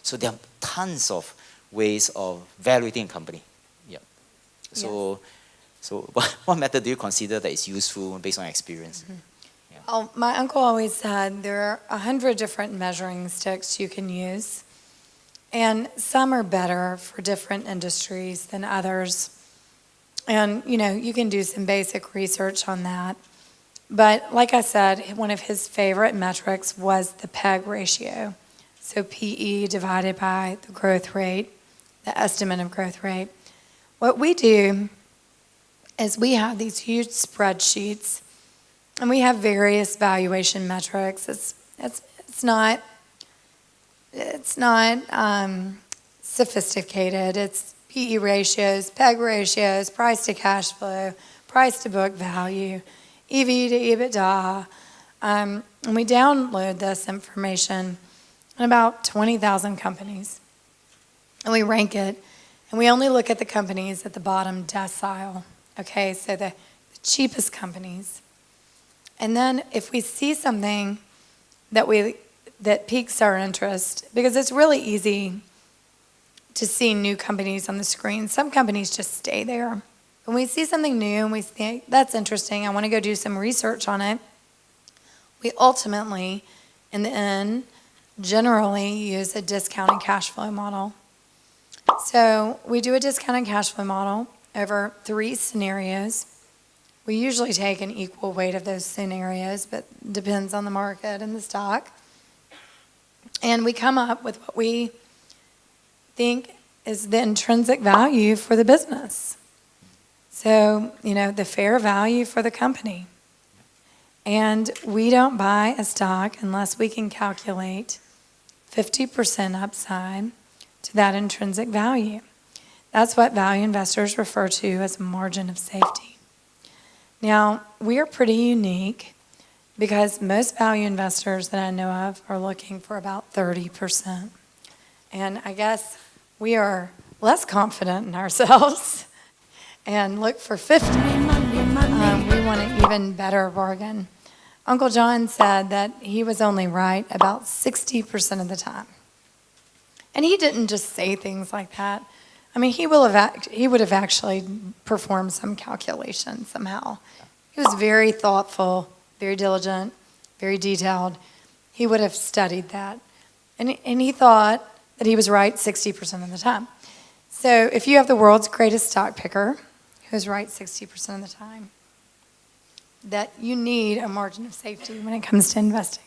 So there are tons of ways of evaluating a company. Yeah. So, so what method do you consider that is useful based on experience? Well, my uncle always said there are 100 different measuring sticks you can use, and some are better for different industries than others. And, you can do some basic research on that. But like I said, one of his favorite metrics was the PEG ratio. So PE divided by the growth rate, the estimate of growth rate. What we do is we have these huge spreadsheets, and we have various valuation metrics. It's not sophisticated. It's PE ratios, PEG ratios, price to cash flow, price to book value, EV to EBITDA. And we download this information in about 20,000 companies. And we rank it. And we only look at the companies at the bottom decile. Okay, so the cheapest companies. And then if we see something that piques our interest, because it's really easy to see new companies on the screen. Some companies just stay there. When we see something new and we think, that's interesting, I want to go do some research on it, we ultimately, in the end, generally use a discounted cash flow model. So we do a discounted cash flow model over 3 scenarios. We usually take an equal weight of those scenarios, but depends on the market and the stock. And we come up with what we think is the intrinsic value for the business. So, the fair value for the company. And we don't buy a stock unless we can calculate 50% upside to that intrinsic value. That's what value investors refer to as a margin of safety. Now, we are pretty unique because most value investors that I know of are looking for about 30%. And I guess we are less confident in ourselves and look for 50. We want an even better bargain. Uncle John said that he was only right about 60% of the time. And he didn't just say things like that. I mean, he would have actually performed some calculation somehow. He was very thoughtful, very diligent, very detailed. He would have studied that. And he thought that he was right 60% of the time. So if you have the world's greatest stock picker, who's right 60% of the time, that you need a margin of safety when it comes to investing.